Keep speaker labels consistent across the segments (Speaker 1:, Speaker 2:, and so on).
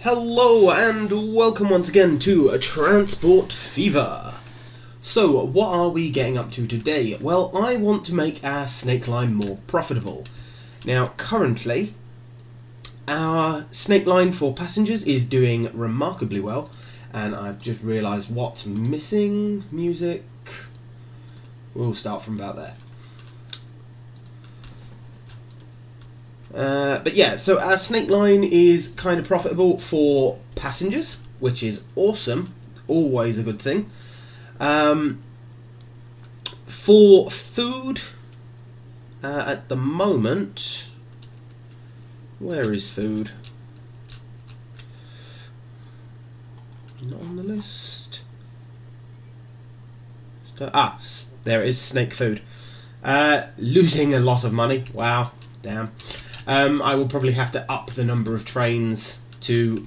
Speaker 1: Hello and welcome once again to Transport Fever. So what are we getting up to today? Well, I want to make our snake line more profitable. Now currently our snake line for passengers is doing remarkably well, and I've just realised what's missing. Music. We'll start from about there. But yeah, so our snake line is kind of profitable for passengers, which is awesome, always a good thing. For food, at the moment, where is food? Not on the list. There it is, snake food. Losing a lot of money. Wow, damn. I will probably have to up the number of trains to,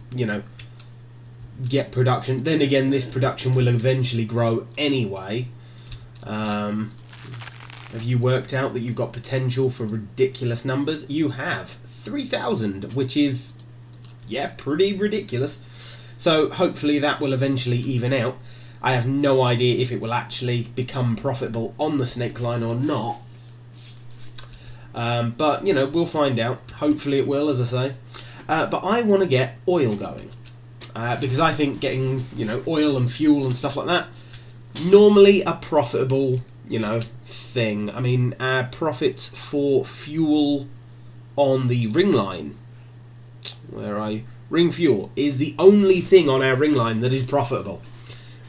Speaker 1: get production. Then again, this production will eventually grow anyway. Have you worked out that you've got potential for ridiculous numbers? You have 3,000, which is, pretty ridiculous. So hopefully that will eventually even out. I have no idea if it will actually become profitable on the snake line or not. But, we'll find out. Hopefully it will, as I say. But I want to get oil going. Because I think getting, oil and fuel and stuff like that, normally a profitable, thing. I mean, our profits for fuel on the ring line, ring fuel, is the only thing on our ring line that is profitable.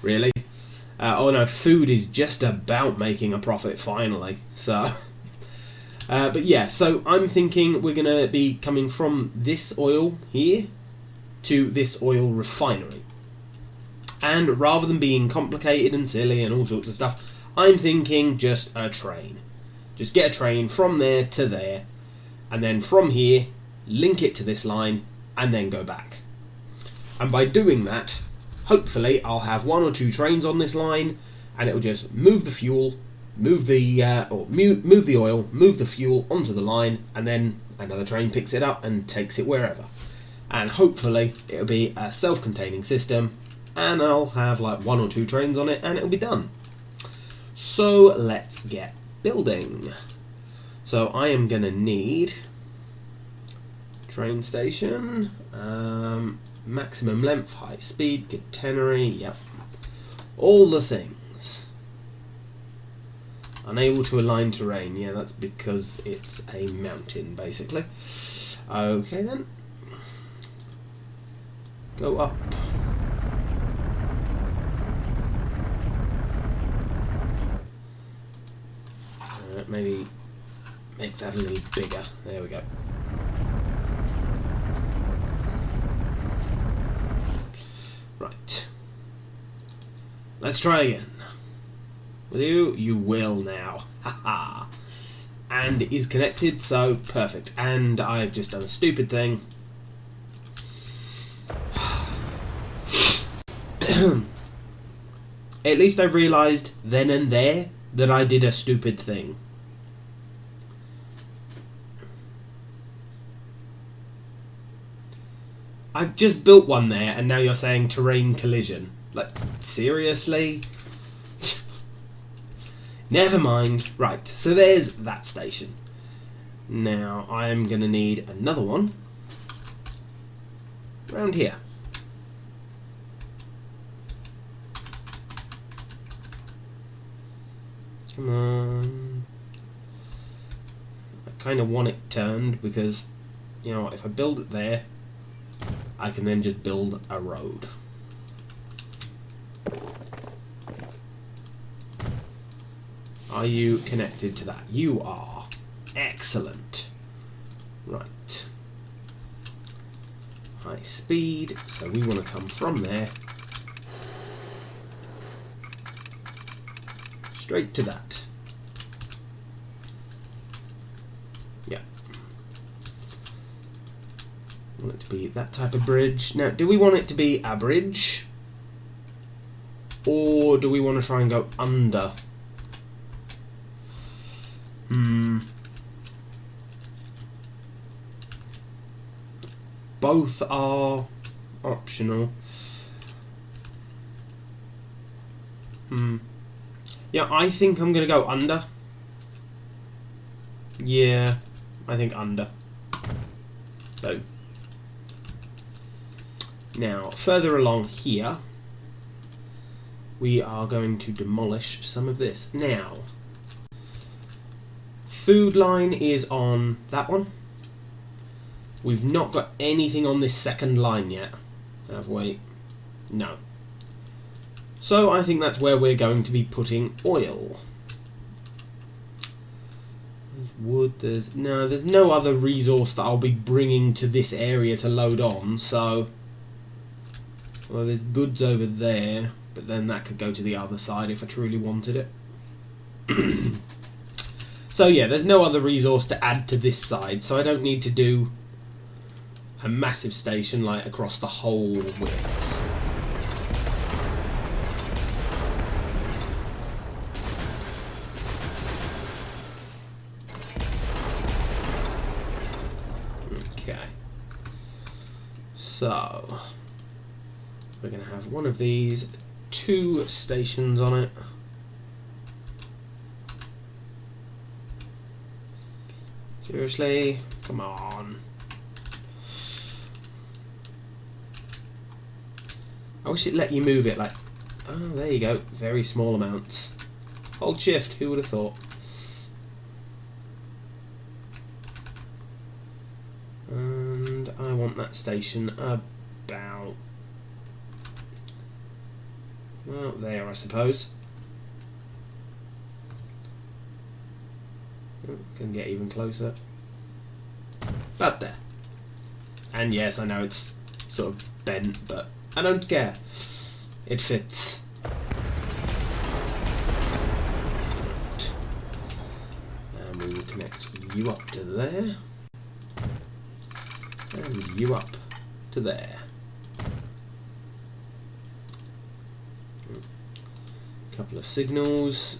Speaker 1: Really. Food is just about making a profit finally. So... but yeah, so I'm thinking we're going to be coming from this oil here to this oil refinery. And rather than being complicated and silly and all sorts of stuff, I'm thinking just a train. Just get a train from there to there, and then from here, link it to this line, and then go back. And by doing that, hopefully I'll have 1 or 2 trains on this line, and it'll just move the fuel, move the oil, move the fuel onto the line, and then another train picks it up and takes it wherever. And hopefully it'll be a self-containing system, and I'll have like 1 or 2 trains on it, and it'll be done. So let's get building. So I am gonna need train station, maximum length, high speed, catenary, yep, all the things. Unable to align terrain. Yeah, that's because it's a mountain, basically. Okay, then. Go up. Maybe make that a little bigger. There we go. Right. Let's try again. Will you? You will now. Haha. And it is connected, so perfect. And I've just done a stupid thing. At least I realised then and there that I did a stupid thing. I've just built one there, and now you're saying terrain collision. Like, seriously? Never mind. Right, so there's that station. Now, I'm going to need another one around here. Come on. I kind of want it turned because, if I build it there, I can then just build a road. Are you connected to that? You are. Excellent. Right. High speed, so we want to come from there straight to that. Yeah. Want it to be that type of bridge. Now, do we want it to be a bridge? Or do we want to try and go under? Both are optional. Yeah, I think I'm going to go under. Yeah, I think under. Boom. Now, further along here, we are going to demolish some of this. Now, food line is on that one. We've not got anything on this second line yet, have we? No. So I think that's where we're going to be putting oil. There's wood, there's no other resource that I'll be bringing to this area to load on, so... Well, there's goods over there, but then that could go to the other side if I truly wanted it. So yeah, there's no other resource to add to this side, so I don't need to do a massive station like across the whole width. Okay. So we're going to have one of these, 2 stations on it. Seriously? Come on. I wish it let you move it like... Oh, there you go. Very small amounts. Hold shift, who would have thought? And I want that station about... Well, there, I suppose. Oh, can get even closer. About there. And yes, I know it's sort of bent, but I don't care. It fits. Right. And we will connect you up to there. And you up to there. Couple of signals.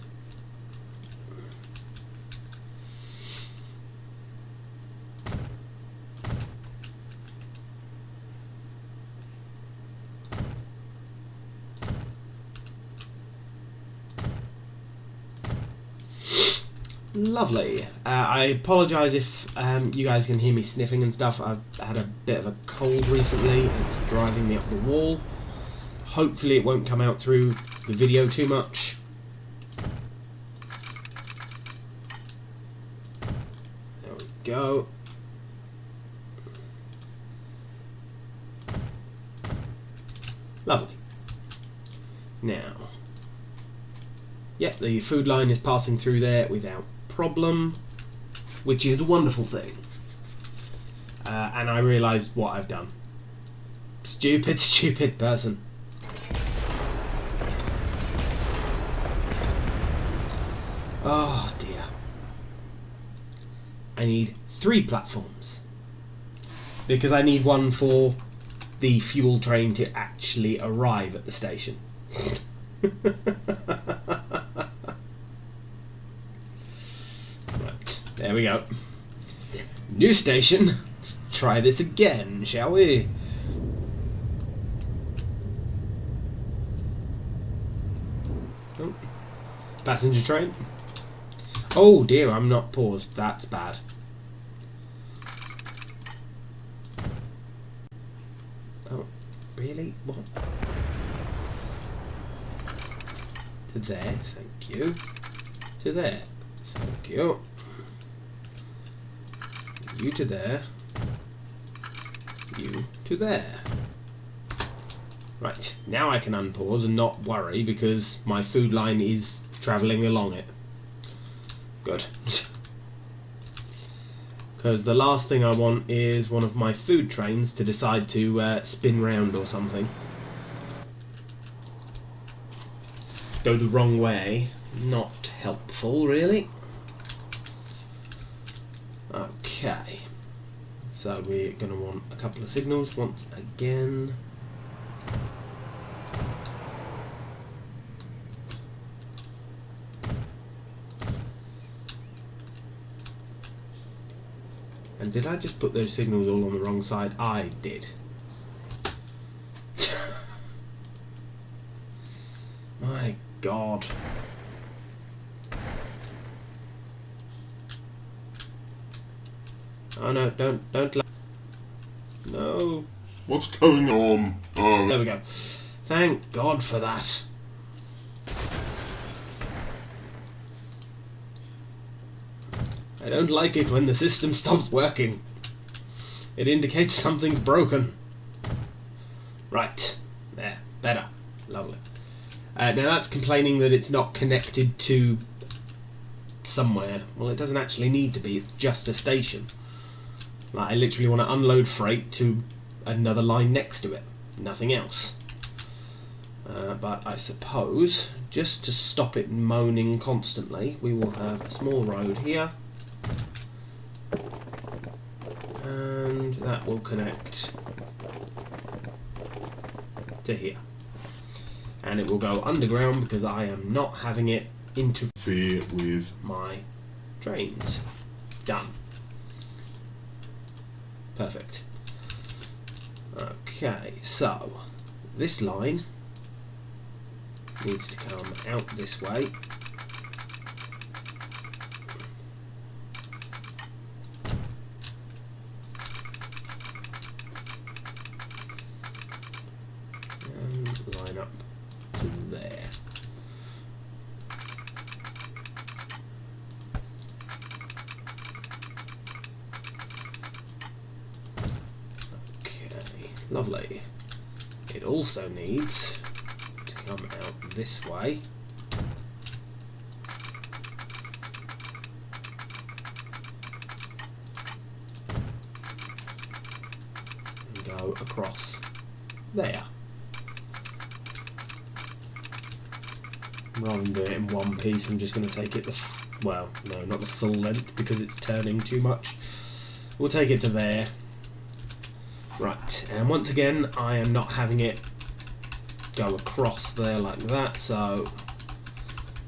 Speaker 1: Lovely. I apologise if you guys can hear me sniffing and stuff. I've had a bit of a cold recently. It's driving me up the wall. Hopefully it won't come out through the video too much. There we go. Lovely. Now, yeah, the food line is passing through there without problem, which is a wonderful thing. And I realised what I've done. Stupid, stupid person. Oh dear. I need 3 platforms. Because I need one for the fuel train to actually arrive at the station. Right, there we go. New station. Let's try this again, shall we? Oh. Passenger train. Oh dear, I'm not paused. That's bad. Oh, really? What? To there, thank you. To there, thank you. You to there. You to there. Right, now I can unpause and not worry because my food line is travelling along it. Good. Because the last thing I want is one of my food trains to decide to spin round or something. Go the wrong way. Not helpful, really. Okay. So we're going to want a couple of signals once again. And did I just put those signals all on the wrong side? I did. God. Oh no, don't. No.
Speaker 2: What's going on? Oh.
Speaker 1: There we go. Thank God for that. I don't like it when the system stops working. It indicates something's broken. Right. There. Better. Lovely. Now that's complaining that it's not connected to somewhere. Well, it doesn't actually need to be. It's just a station. Like, I literally want to unload freight to another line next to it. Nothing else. But I suppose, just to stop it moaning constantly, we will have a small road here. And that will connect to here. And it will go underground because I am not having it interfere with my trains. Done. Perfect. Okay, so this line needs to come out this way. And line up to there. Okay, lovely. It also needs to come out this way. And go across there. Rather than doing it in one piece, I'm just going to take it well, no, not the full length because it's turning too much. We'll take it to there. Right, and once again, I am not having it go across there like that, so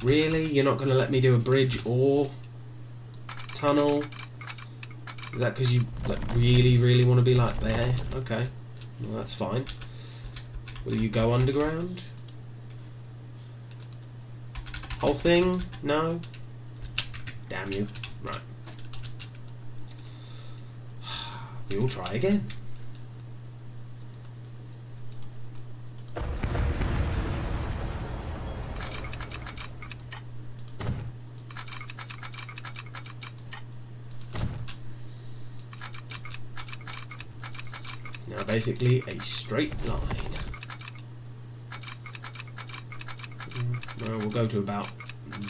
Speaker 1: really, you're not going to let me do a bridge or tunnel? Is that because you like really want to be like there? Okay, well, that's fine. Will you go underground? Whole thing? No? Damn you. Right. We will try again. Now basically a straight line. Well, we'll go to about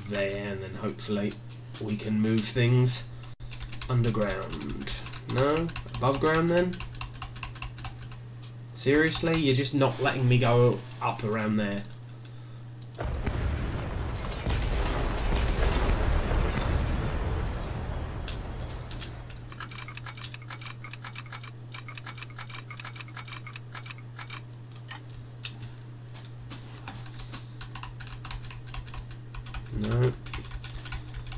Speaker 1: there and then hopefully we can move things underground. No? Above ground then? Seriously? You're just not letting me go up around there. No.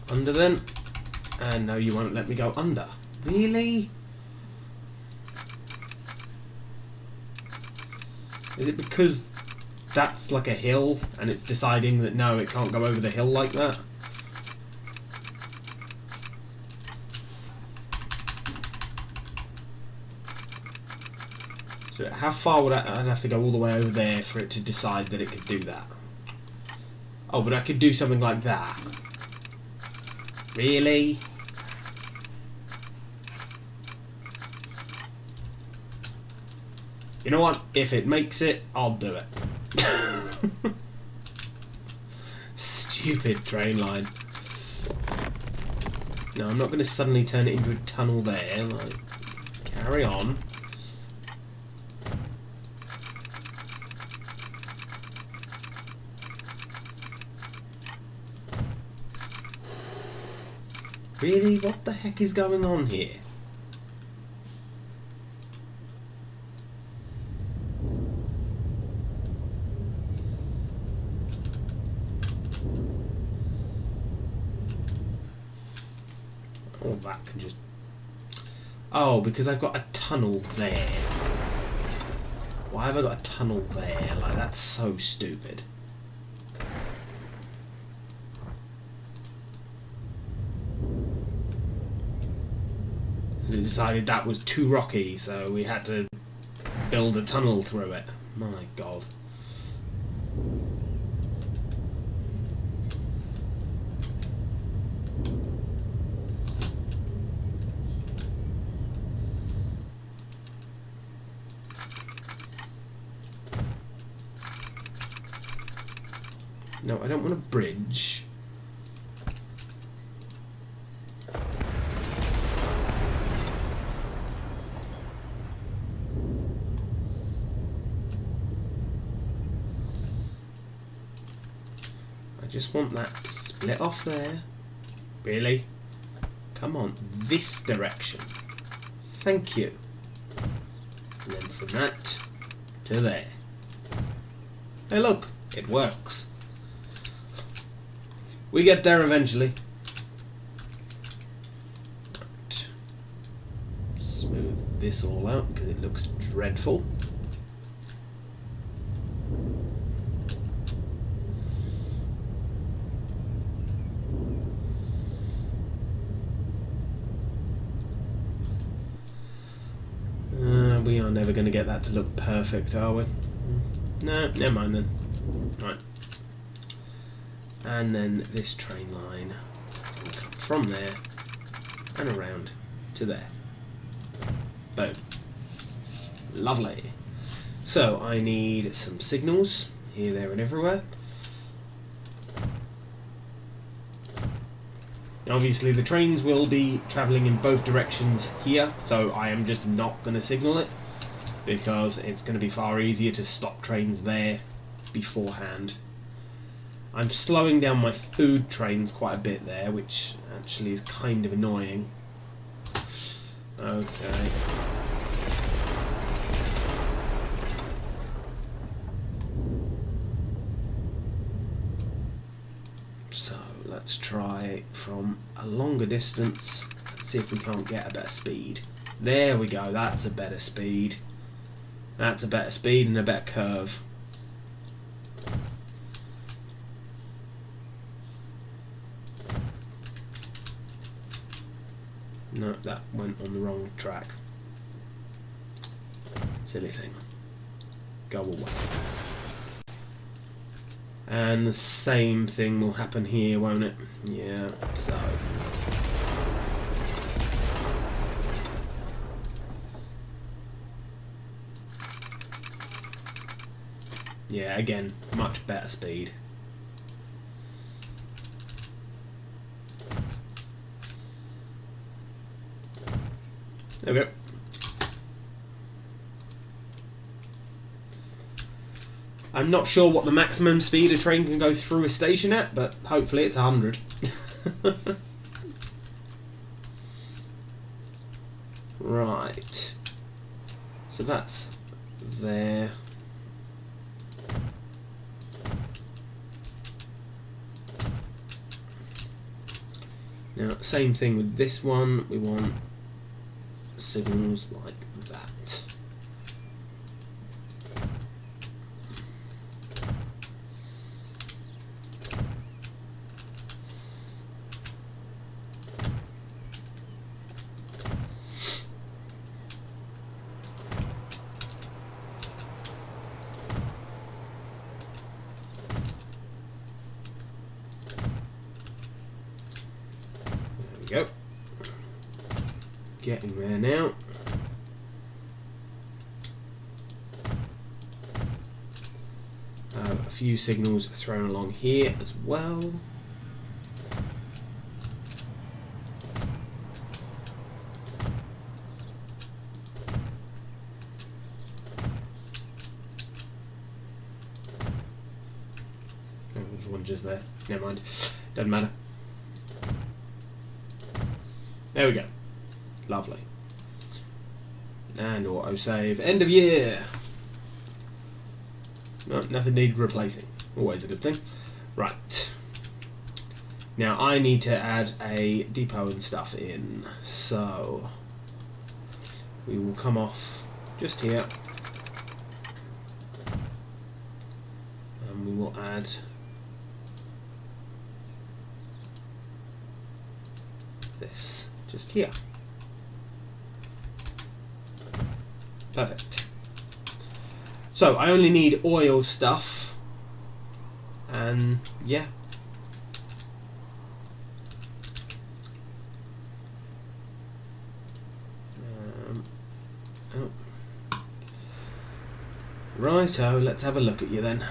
Speaker 1: Under then. And no, you won't let me go under. Really? Is it because that's like a hill and it's deciding that no, it can't go over the hill like that? So how far would I'd have to go all the way over there for it to decide that it could do that? Oh, but I could do something like that. Really? You know what? If it makes it, I'll do it. Stupid train line. No, I'm not going to suddenly turn it into a tunnel there. Like, carry on. Really? What the heck is going on here? Oh, that can just... Oh, because I've got a tunnel there. Why have I got a tunnel there? Like, that's so stupid. decided that was too rocky, so we had to build a tunnel through it. My God. No, I don't want a bridge. I just want that to split off there. Really? Come on, this direction. Thank you. And then from that to there. Hey look, it works. We get there eventually. Right. Smooth this all out because it looks dreadful. We are never going to get that to look perfect, are we? No, never mind then. Right. And then this train line will come from there and around to there. Boom. Lovely. So I need some signals here, there and everywhere. Now obviously the trains will be travelling in both directions here, so I am just not going to signal it because it's going to be far easier to stop trains there beforehand. I'm slowing down my food trains quite a bit there, which actually is kind of annoying. Okay. So let's try from a longer distance and see if we can't get a better speed. There we go, that's a better speed. That's a better speed and a better curve. No, that went on the wrong track. Silly thing. Go away. And the same thing will happen here, won't it? Yeah, so. Yeah, again, much better speed. There we go. I'm not sure what the maximum speed a train can go through a station at, but hopefully it's 100. Right. So that's there. Now, same thing with this one. We want signals like that. There we go. Getting there now. A few signals thrown along here as well. Oh, there's one just there. Never mind. Doesn't matter. There we go. Lovely. And autosave. End of year. No, nothing needed replacing. Always a good thing. Right. Now I need to add a depot and stuff in. So we will come off just here. And we will add this just here. Perfect. So I only need oil stuff, and yeah. Oh. Righto, let's have a look at you then.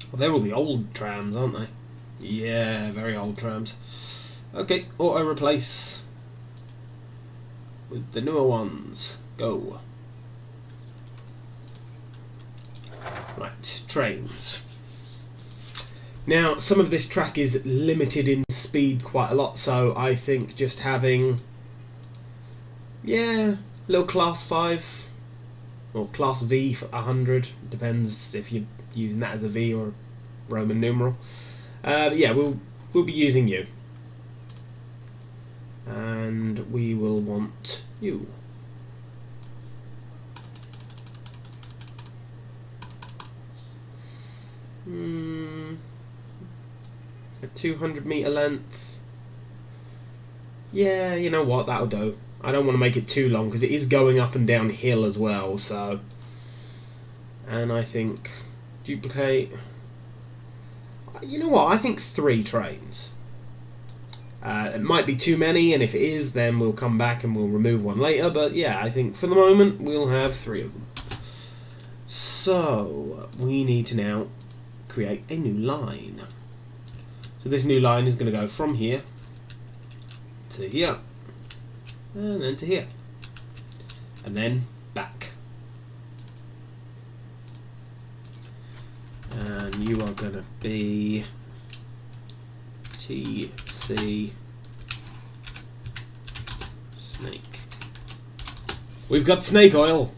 Speaker 1: Well, they're all the old trams, aren't they? Yeah, very old trams. Okay, auto replace with the newer ones. Go. Right, trains. Now, some of this track is limited in speed quite a lot, so I think just having, yeah, little class 5 or class V for 100, depends if you're using that as a V or a Roman numeral. But yeah, we'll be using you, and we will want you. A 200 meter length. Yeah, you know what, that'll do. I don't want to make it too long because it is going up and down hill as well, so. And I think duplicate. You know what, I think 3 trains. It might be too many, and if it is, then we'll come back and we'll remove one later, but yeah, I think for the moment we'll have 3 of them. So we need to now create a new line. So this new line is going to go from here to here, and then to here, and then back. And you are going to be TC snake. We've got snake oil.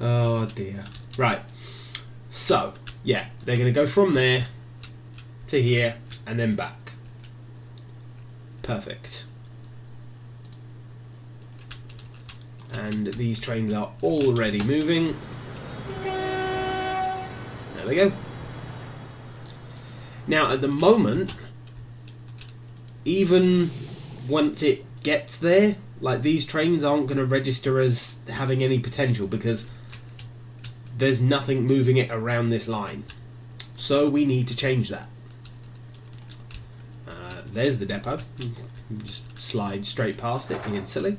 Speaker 1: Oh dear. Right. So, yeah, they're going to go from there to here and then back. Perfect. And these trains are already moving. There they go. Now, at the moment, even once it gets there, like, these trains aren't going to register as having any potential because there's nothing moving it around this line. So we need to change that. There's the depot. Just slide straight past it, being silly.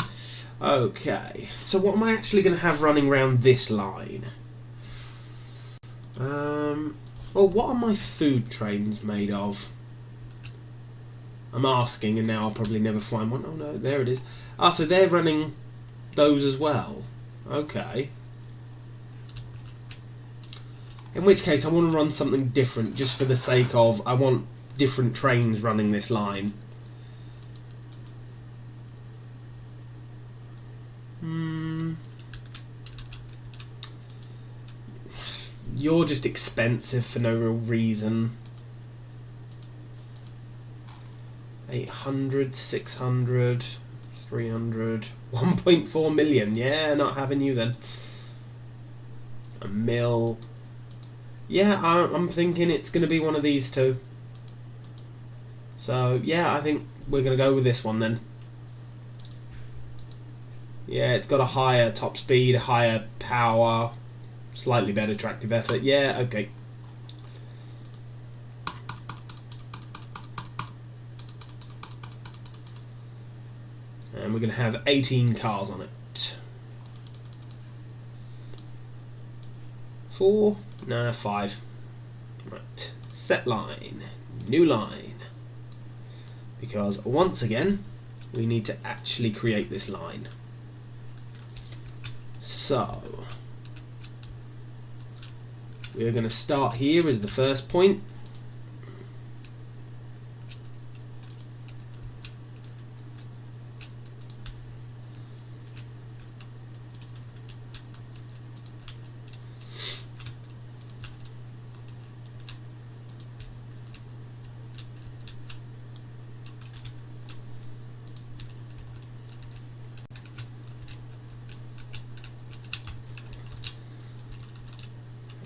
Speaker 1: Okay, so what am I actually going to have running around this line? Well, what are my food trains made of? I'm asking, and now I'll probably never find one. Oh no, there it is. Ah, so they're running those as well. Okay. In which case, I want to run something different, just for the sake of, I want different trains running this line. You're just expensive for no real reason. 800, 600, 300, 1.4 million. Yeah, not having you then. A mil. Yeah, I'm thinking it's going to be one of these two. So, yeah, I think we're going to go with this one then. Yeah, it's got a higher top speed, a higher power, slightly better tractive effort. Yeah, okay. And we're going to have 18 cars on it. 4? No, 5. Right. Set line. New line. Because once again, we need to actually create this line. So, we're going to start here as the first point.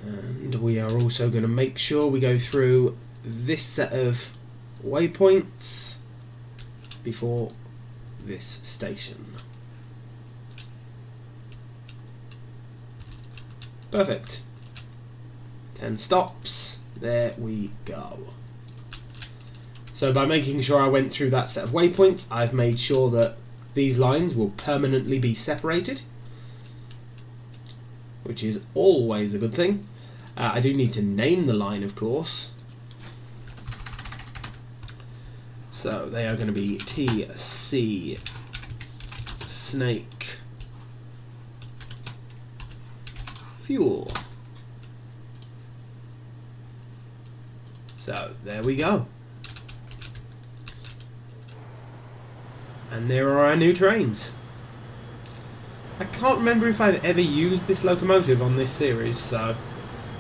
Speaker 1: And we are also going to make sure we go through this set of waypoints before this station. Perfect. 10 stops. There we go. So by making sure I went through that set of waypoints, I've made sure that these lines will permanently be separated, which is always a good thing. I do need to name the line, of course. So they are going to be TC Snake Fuel. So there we go. And there are our new trains. I can't remember if I've ever used this locomotive on this series, so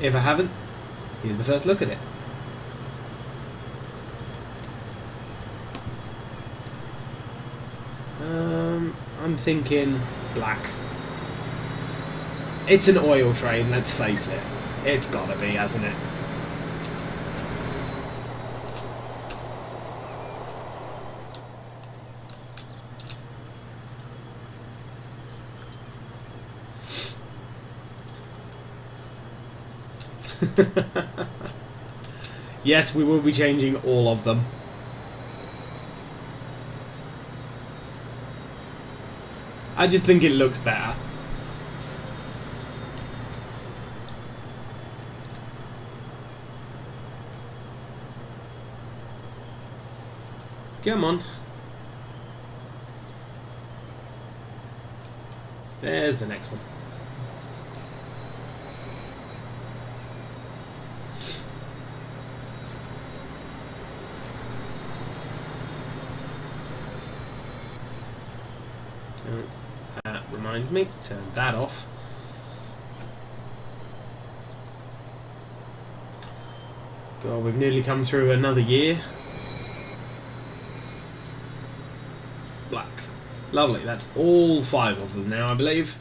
Speaker 1: if I haven't, here's the first look at it. I'm thinking black. It's an oil train, let's face it. It's gotta be, hasn't it? Yes, we will be changing all of them. I just think it looks better. Come on. There's the next one. That reminds me, turn that off. God, we've nearly come through another year. Black. Lovely, that's all 5 of them now, I believe.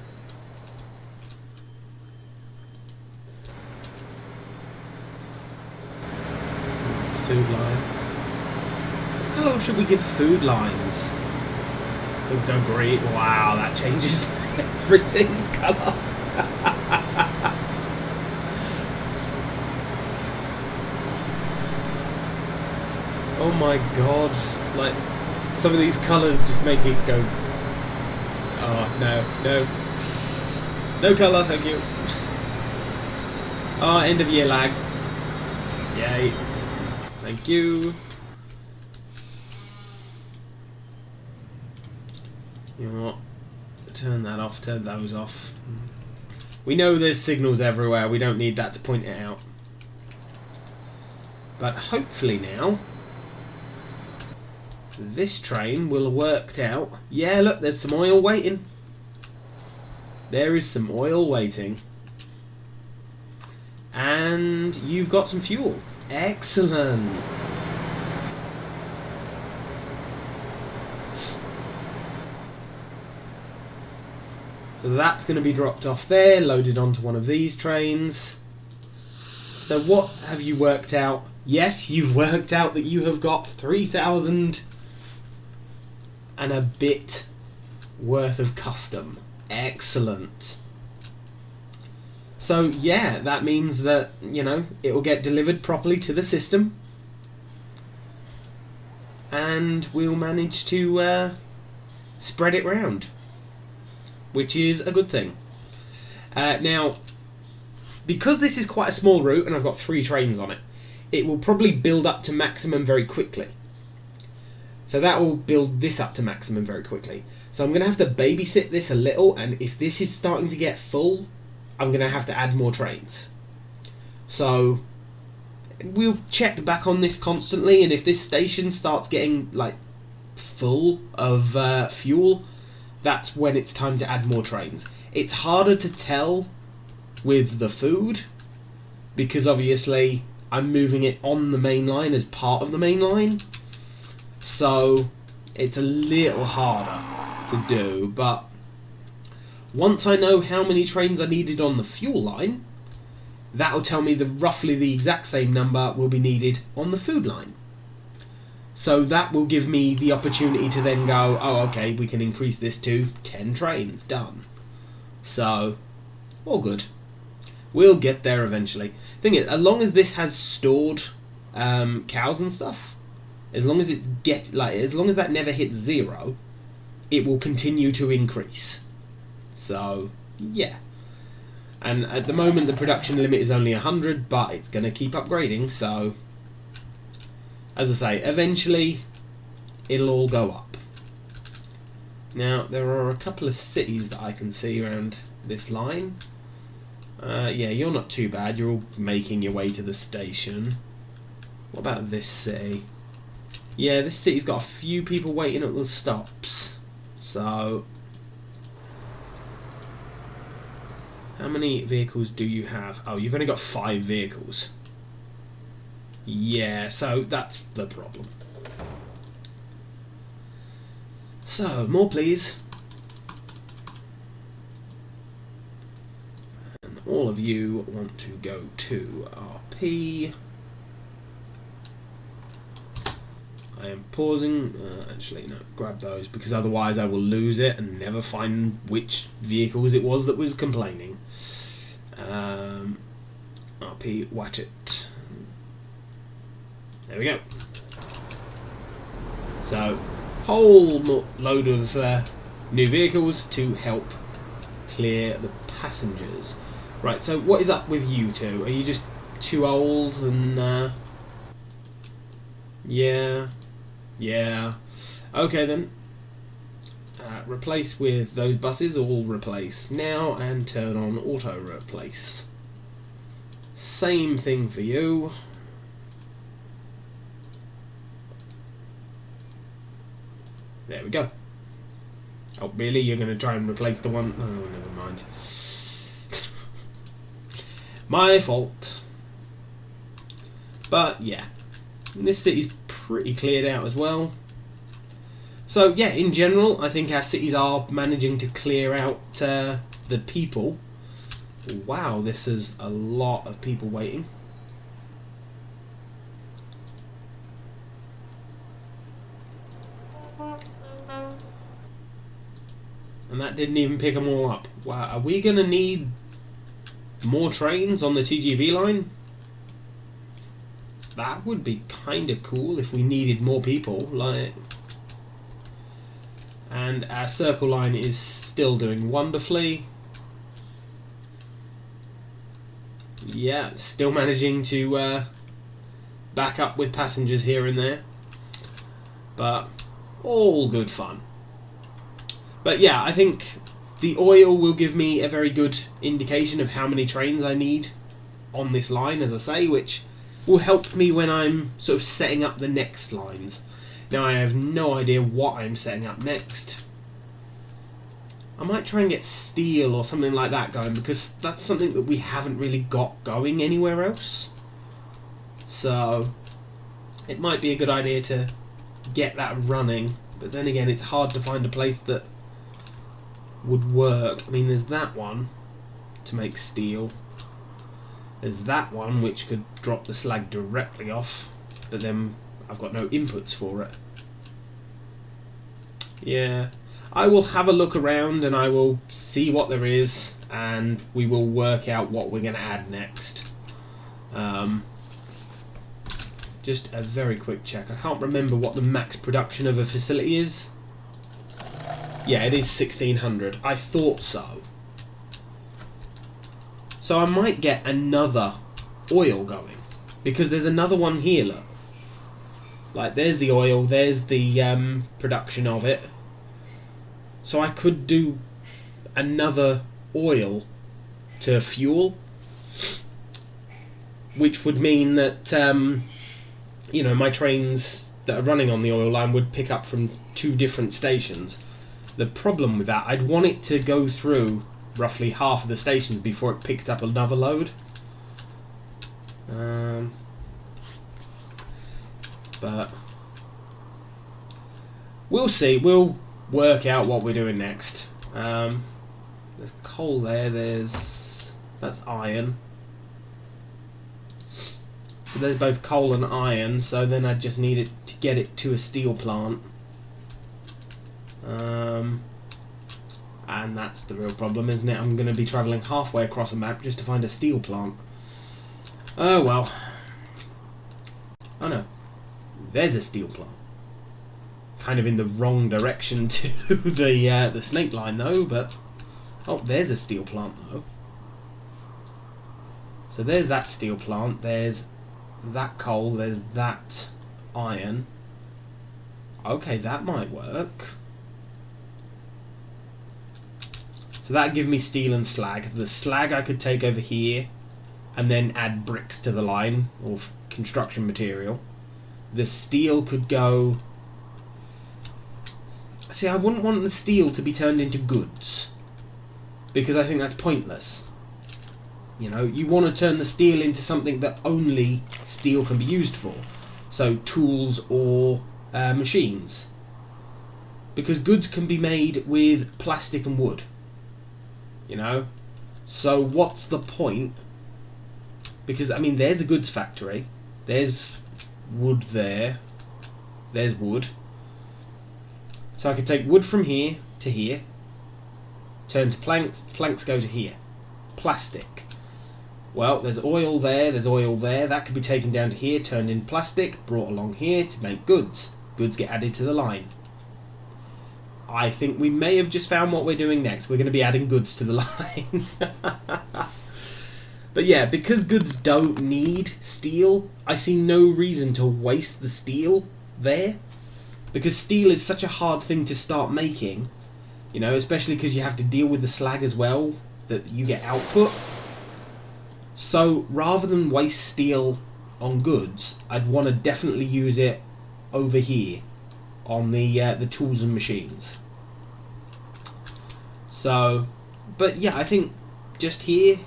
Speaker 1: That's a food line. How long should we give food lines? Go green. Wow, that changes everything's colour. Oh my god, like some of these colours just make it go. Oh no colour, thank you. Oh, end of year lag. Yay. Thank you. You know what? Turn that off, turn those off. We know there's signals everywhere, we don't need that to point it out. But hopefully now, this train will have worked out. Yeah, look, there's some oil waiting. There is some oil waiting. And you've got some fuel. Excellent. So that's going to be dropped off there, loaded onto one of these trains. So what have you worked out? Yes, you've worked out that you have got 3,000 and a bit worth of custom. Excellent. So yeah, that means that, you know, it will get delivered properly to the system. And we'll manage to spread it round, which is a good thing. Now, because this is quite a small route and I've got 3 trains on it, it will probably build up to maximum very quickly. So that will build this up to maximum very quickly. So I'm going to have to babysit this a little, and if this is starting to get full, I'm going to have to add more trains. So we'll check back on this constantly, and if this station starts getting like full of fuel, that's when it's time to add more trains. It's harder to tell with the food because obviously I'm moving it on the main line as part of the main line, so it's a little harder to do. But once I know how many trains are needed on the fuel line, that'll tell me roughly the exact same number will be needed on the food line. So that will give me the opportunity to then go, oh, okay, we can increase this to 10 trains. Done. So, all good. We'll get there eventually. Thing is, as long as this has stored cows and stuff, as long as as long as that never hits 0, it will continue to increase. So, yeah. And at the moment, the production limit is only 100, but it's going to keep upgrading. So, as I say, eventually, it'll all go up. Now, there are a couple of cities that I can see around this line. Yeah, you're not too bad. You're all making your way to the station. What about this city? Yeah, this city's got a few people waiting at the stops. So, how many vehicles do you have? Oh, you've only got 5 vehicles. Yeah, so that's the problem. So, more please. And all of you want to go to RP. I am pausing. Actually, no, grab those, because otherwise I will lose it and never find which vehicles it was that was complaining. RP, watch it. There we go. So, whole load of new vehicles to help clear the passengers. Right, so what is up with you two? Are you just too old and... Yeah. Okay then. Replace with those buses, all replace now, and turn on auto replace. Same thing for you. There we go. Oh really? You're going to try and replace the one? Oh, never mind. My fault. But yeah, this city's pretty cleared out as well. So yeah, in general, I think our cities are managing to clear out the people. Wow, this is a lot of people waiting. And that didn't even pick them all up. Wow, are we going to need more trains on the TGV line? That would be kind of cool if we needed more people. And our circle line is still doing wonderfully. Yeah, still managing to back up with passengers here and there. But all good fun. But yeah, I think the oil will give me a very good indication of how many trains I need on this line, as I say, which will help me when I'm sort of setting up the next lines. Now I have no idea what I'm setting up next. I might try and get steel or something like that going, because that's something that we haven't really got going anywhere else. So it might be a good idea to get that running, but then again it's hard to find a place that would work. I mean, there's that one to make steel. There's that one which could drop the slag directly off, but then I've got no inputs for it. Yeah, I will have a look around and I will see what there is, and we will work out what we're going to add next. Just a very quick check. I can't remember what the max production of a facility is. Yeah, it is 1600. I thought so. So I might get another oil going, because there's another one here, look. Like, there's the oil, there's the production of it. So I could do another oil to fuel, which would mean that, you know, my trains that are running on the oil line would pick up from 2 different stations. The problem with that, I'd want it to go through roughly half of the stations before it picked up another load. But we'll see. We'll work out what we're doing next. There's coal there. That's iron. So there's both coal and iron, so then I just need it to get it to a steel plant. And that's the real problem, isn't it? I'm going to be travelling halfway across a map just to find a steel plant. Oh well. Oh no. There's a steel plant. Kind of in the wrong direction to the snake line though, but... Oh, there's a steel plant though. So there's that steel plant, there's that coal, there's that iron. Okay, that might work. So that'd give me steel and slag. The slag I could take over here and then add bricks to the line, or construction material. The steel could go... See, I wouldn't want the steel to be turned into goods, because I think that's pointless. You know, you want to turn the steel into something that only steel can be used for. So tools or machines. Because goods can be made with plastic and wood. You know? So what's the point? Because, I mean, there's a goods factory. There's wood there. There's wood. So I could take wood from here to here. Turn to planks. Planks go to here. Plastic. Well, there's oil there. There's oil there. That could be taken down to here, turned in plastic, brought along here to make goods. Goods get added to the line. I think we may have just found what we're doing next. We're going to be adding goods to the line. But yeah, because goods don't need steel, I see no reason to waste the steel there. Because steel is such a hard thing to start making, you know, especially because you have to deal with the slag as well, that you get output. So rather than waste steel on goods, I'd want to definitely use it over here on the tools and machines. So, but yeah, I think just here,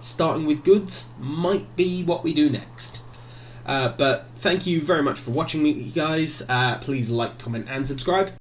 Speaker 1: starting with goods, might be what we do next. But thank you very much for watching me, guys. Please like, comment and subscribe.